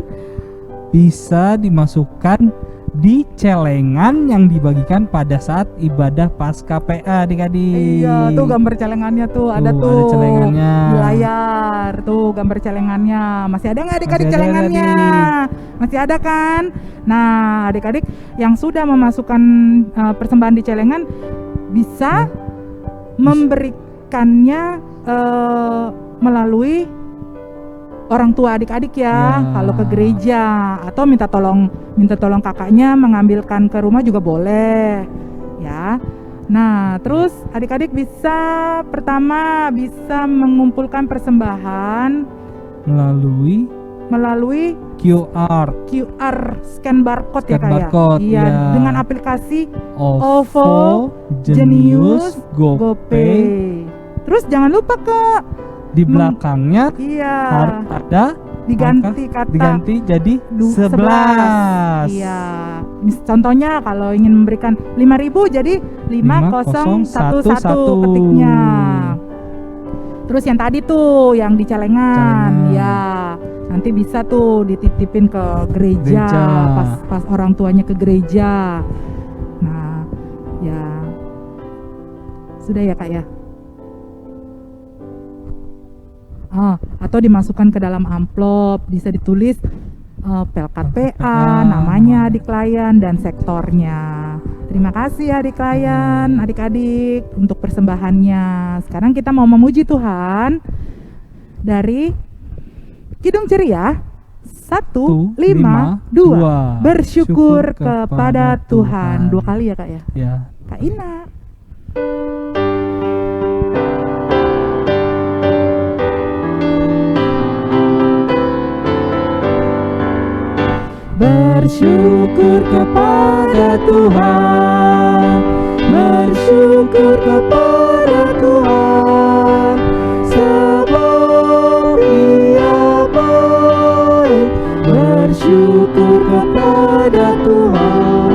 bisa dimasukkan di celengan yang dibagikan pada saat ibadah Paskah PA adik-adik. Iya, tuh gambar celengannya tuh, ada tuh. Ada celengannya di layar. Tuh gambar celengannya. Masih ada nggak adik-adik Masih ada, celengannya? Masih ada kan? Nah, adik-adik yang sudah memasukkan persembahan di celengan bisa memberikannya melalui orang tua adik-adik ya. Kalau ke gereja atau minta tolong kakaknya mengambilkan ke rumah juga boleh ya. Nah, terus adik-adik bisa pertama bisa mengumpulkan persembahan melalui QR scan barcode ya Kak ya. Iya, dengan aplikasi OVO, Genius, GoPay. Terus jangan lupa Kak, di belakangnya harus ada diganti jadi 11. Iya. Contohnya kalau ingin memberikan 5.000 jadi 5011 ketiknya. Terus yang tadi tuh yang di celengan, ya nanti bisa tuh dititipin ke gereja. Pas orang tuanya ke gereja. Nah, ya sudah ya Kak ya. Atau dimasukkan ke dalam amplop, bisa ditulis Pelkat PA, namanya adik klien dan sektornya. Terima kasih adik klien, adik-adik untuk persembahannya. Sekarang kita mau memuji Tuhan dari Kidung Ceria 152. Bersyukur kepada Tuhan. 2 kali ya Kak ya? Ya. Kak Ina. Bersyukur kepada Tuhan, bersyukur kepada Tuhan, sebab Ia baik. Bersyukur kepada Tuhan.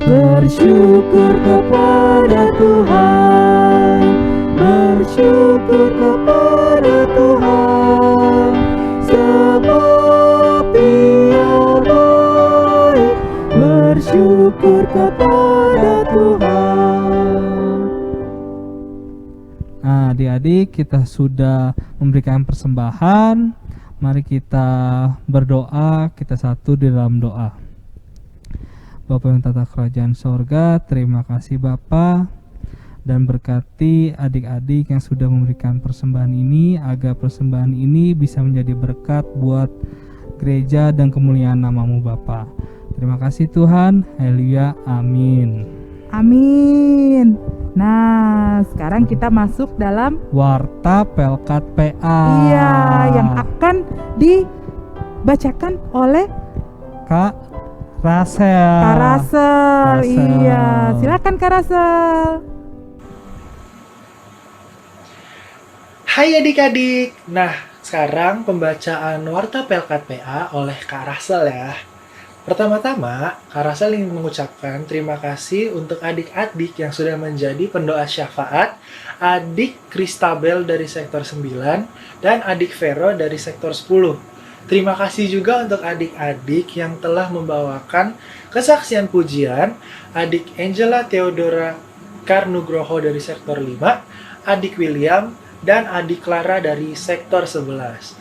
Bersyukur kepada Tuhan, bersyukur kepada Tuhan, sebab Ia baik. Bersyukur kepada Tuhan. Nah, adik-adik, kita sudah memberikan persembahan. Mari kita berdoa, kita satu di dalam doa. Bapa yang tata kerajaan sorga, terima kasih Bapa, dan berkati adik-adik yang sudah memberikan persembahan ini, agar persembahan ini bisa menjadi berkat buat gereja dan kemuliaan nama-Mu Bapa. Terima kasih Tuhan, haleluya, amin. Amin. Nah, sekarang kita masuk dalam Warta Pelkat PA. Iya, yang akan dibacakan oleh Kak Rasel. Kak Rasel. Rasel. Iya, silakan Kak Rasel. Hai adik-adik. Nah, sekarang pembacaan Warta Pelkat PA oleh Kak Rasel ya. Pertama-tama, Kak Rasel ingin mengucapkan terima kasih untuk adik-adik yang sudah menjadi pendoa syafaat, adik Kristabel dari sektor 9, dan adik Vero dari sektor 10. Terima kasih juga untuk adik-adik yang telah membawakan kesaksian pujian, adik Angela Theodora Karnugroho dari sektor 5, adik William, dan adik Clara dari sektor 11.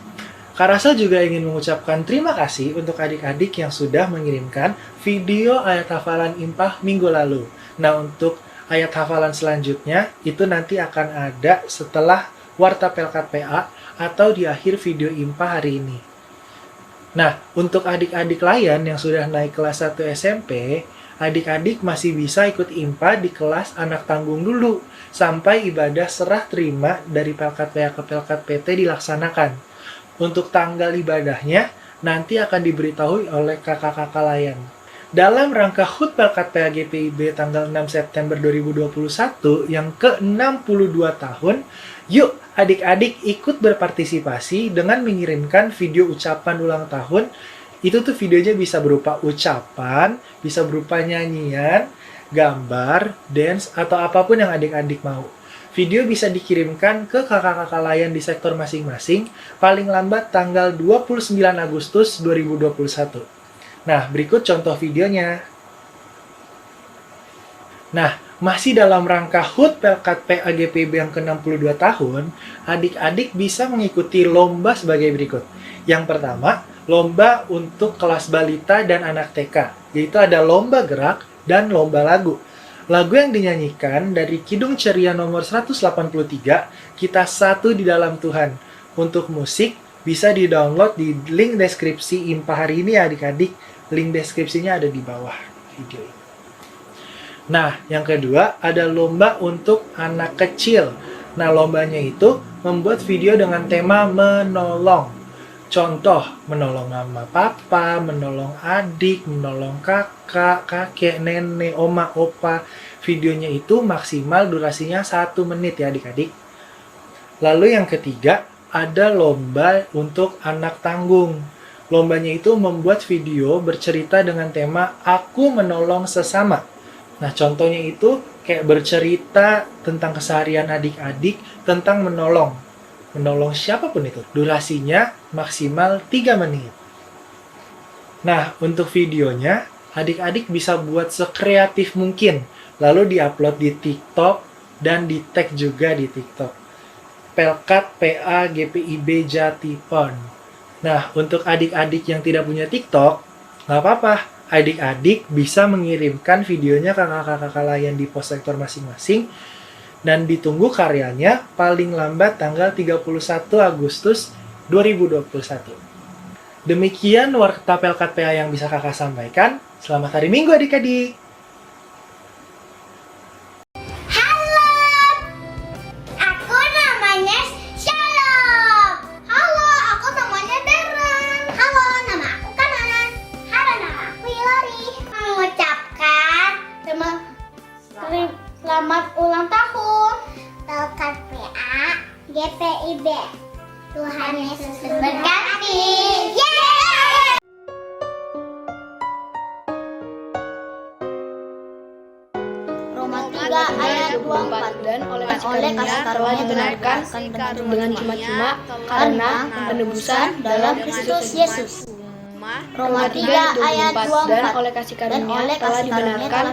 Kak Rasel juga ingin mengucapkan terima kasih untuk adik-adik yang sudah mengirimkan video ayat hafalan Impah minggu lalu. Nah, untuk ayat hafalan selanjutnya, itu nanti akan ada setelah Warta Pelkat PA atau di akhir video Impah hari ini. Nah, untuk adik-adik lain yang sudah naik kelas 1 SMP, adik-adik masih bisa ikut Impah di kelas anak tanggung dulu, sampai ibadah serah terima dari Pelkat PA ke Pelkat PT dilaksanakan. Untuk tanggal ibadahnya nanti akan diberitahu oleh kakak-kakak layan. Dalam rangka HUT Pelkat PA GPIB tanggal 6 September 2021 yang ke-62 tahun, yuk adik-adik ikut berpartisipasi dengan mengirimkan video ucapan ulang tahun. Itu tuh videonya bisa berupa ucapan, bisa berupa nyanyian, gambar, dance, atau apapun yang adik-adik mau. Video bisa dikirimkan ke kakak-kakak layan di sektor masing-masing paling lambat tanggal 29 Agustus 2021. Nah, berikut contoh videonya. Nah, masih dalam rangka HUT Pelkat PA GPIB yang ke-62 tahun, adik-adik bisa mengikuti lomba sebagai berikut. Yang pertama, lomba untuk kelas balita dan anak TK, yaitu ada lomba gerak dan lomba lagu. Lagu yang dinyanyikan dari Kidung Ceria nomor 183, Kita Satu di Dalam Tuhan. Untuk musik, bisa di-download di link deskripsi Impah hari ini ya adik-adik. Link deskripsinya ada di bawah video ini. Nah, yang kedua, ada lomba untuk anak kecil. Nah, lombanya itu membuat video dengan tema menolong. Contoh, menolong mama papa, menolong adik, menolong kakak, kakek, nenek, oma, opa. Videonya itu maksimal durasinya 1 menit ya adik-adik. Lalu yang ketiga, ada lomba untuk anak tanggung. Lombanya itu membuat video bercerita dengan tema Aku Menolong Sesama. Nah, contohnya itu kayak bercerita tentang keseharian adik-adik tentang menolong. Menolong siapapun itu. Durasinya maksimal 3 menit. Nah, untuk videonya, adik-adik bisa buat sekreatif mungkin. Lalu diupload di TikTok dan di tag juga di TikTok. Pelkat PA GPIB Jatipon. Nah, untuk adik-adik yang tidak punya TikTok, nggak apa-apa. Adik-adik bisa mengirimkan videonya ke kakak-kakak layan di pos sektor masing-masing dan ditunggu karyanya paling lambat tanggal 31 Agustus 2021. Demikian Warta Pelkat PA yang bisa kakak sampaikan. Selamat hari Minggu adik-adik. Halo, aku namanya Shalom. Halo, aku namanya Darren. Halo, nama aku Kanan. Halo, nama aku Hilary. Mengucapkan selamat ulang tahun Pelkat PA GPIB. Tuhan Yesus memberkati. Yeay! Roma 3 ayat 24 dan oleh kasih karunia dibenarkan dengan cuma-cuma karena penebusan dalam Kristus Yesus. Roma 3 ayat 24 dan oleh kasih karunia telah dibenarkan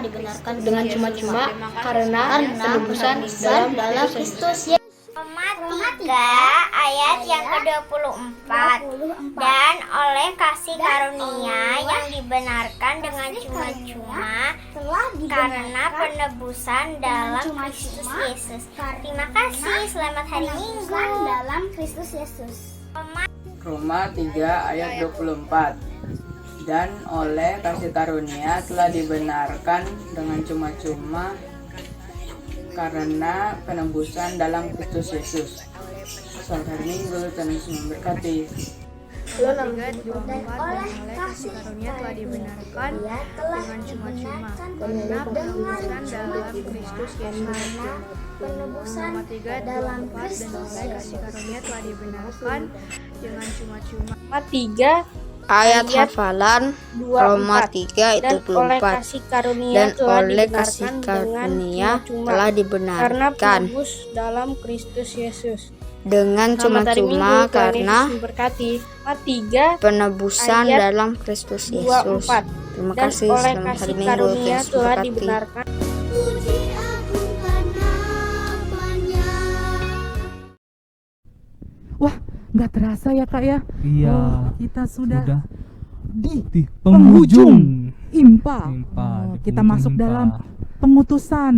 dengan cuma-cuma karena penebusan dalam Kristus Yesus. Roma 3 ayat yang ke-24 dan oleh kasih karunia yang dibenarkan dengan cuma-cuma karena penebusan dalam Kristus Yesus. Terima kasih, selamat hari Minggu dalam Kristus Yesus. Roma 3 ayat 24 dan oleh kasih karunia telah dibenarkan dengan cuma-cuma karena penebusan dalam Kristus Yesus. Selamat hari Minggu, Tuhan Yesus memberkati. Dan oleh kasih karunia telah dibenarkan dengan cuma-cuma karena penebusan dalam Kristus Yesus. Penebusan Roma 3 dalam 24 dan Kristus oleh kasih karunia telah dibenarkan dengan cuma-cuma. Roma 3 Ayat hafalan Roma 3 dan oleh 24 kasih karunia dan telah oleh dibenarkan kasih dengan karunia cuma-cuma telah karena dibenarkan penebus dalam Kristus Yesus. dengan Selamat hari Minggu, cuma-cuma Tuhan karena Yesus memberkati. Roma 3 penebusan ayat dalam Kristus Yesus. 24 Terima dan kasih, oleh selamat kasih hari Minggu, Tuhan karunia Yesus telah memberkati. dibenarkan. Wah, nggak terasa ya kak ya? Iya. Oh, kita sudah di penghujung IMPA. IMPA, Oh, di kita penghujung masuk IMPA. dalam pengutusan.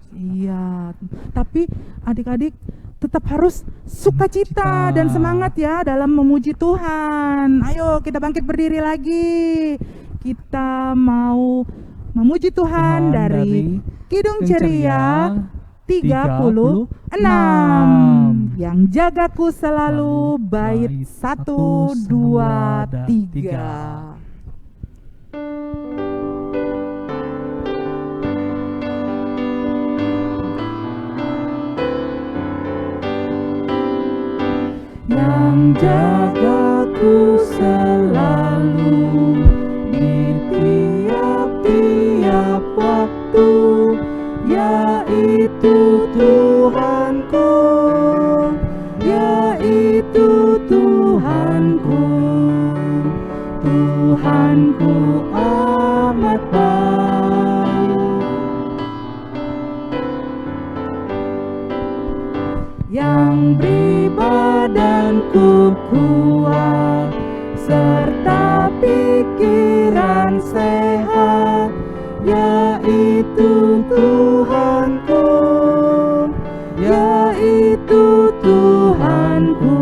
Iya, tapi adik-adik tetap harus sukacita dan semangat ya dalam memuji Tuhan. Ayo kita bangkit berdiri lagi. Kita mau memuji Tuhan dari Kidung Ceria 36. Yang jagaku selalu bait 1, 2, 3. Yang jagaku selalu di tiap-tiap waktu, yaitu Tuhanku, yaitu Tuhanku. Tuhanku amat baik. Yang beri badanku kuat serta pikiran sehat, yaitu Tuhanku, yaitu Tuhanku.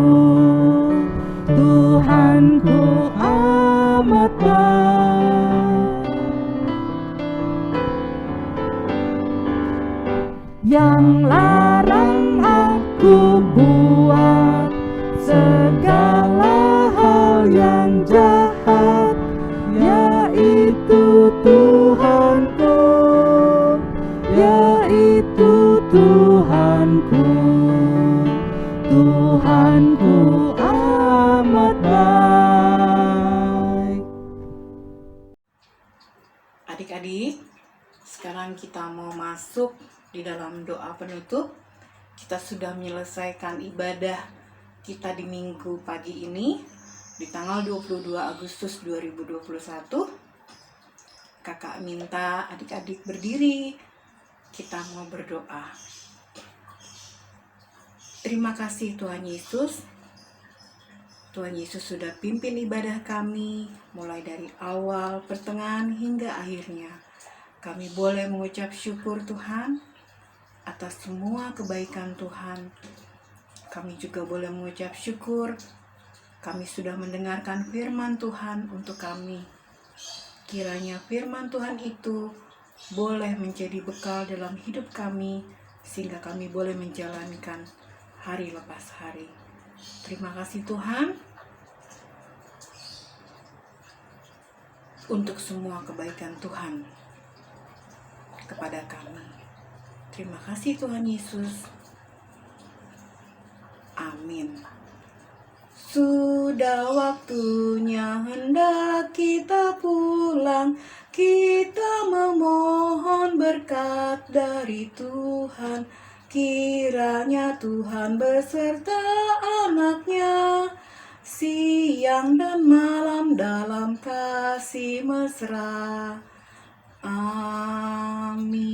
Tuhanku amat baik. Yang larang aku buat segala hal yang jahat, yaitu Tuhanku, yaitu Tuhanku. Tuhanku amat baik. Adik-adik, sekarang kita mau masuk di dalam doa penutup. Kita sudah menyelesaikan ibadah kita di minggu pagi ini di tanggal 22 Agustus 2021. Kakak minta adik-adik berdiri. Kita mau berdoa. Terima kasih Tuhan Yesus. Tuhan Yesus sudah pimpin ibadah kami mulai dari awal, pertengahan hingga akhirnya. Kami boleh mengucap syukur Tuhan atas semua kebaikan Tuhan. Kami juga boleh mengucap syukur kami sudah mendengarkan firman Tuhan untuk kami. Kiranya firman Tuhan itu boleh menjadi bekal dalam hidup kami, sehingga kami boleh menjalankan hari lepas hari. Terima kasih Tuhan untuk semua kebaikan Tuhan kepada kami. Terima kasih Tuhan Yesus. Amin. Sudah waktunya hendak kita pulang, kita memohon berkat dari Tuhan. Kiranya Tuhan beserta anaknya, siang dan malam dalam kasih mesra. Amin.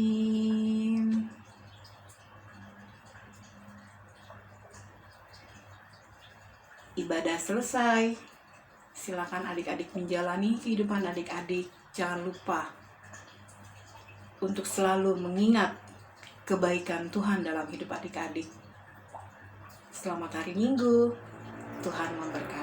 Ibadah selesai. Silakan adik-adik menjalani kehidupan adik-adik. Jangan lupa untuk selalu mengingat kebaikan Tuhan dalam hidup adik-adik. Selamat hari Minggu. Tuhan memberkati.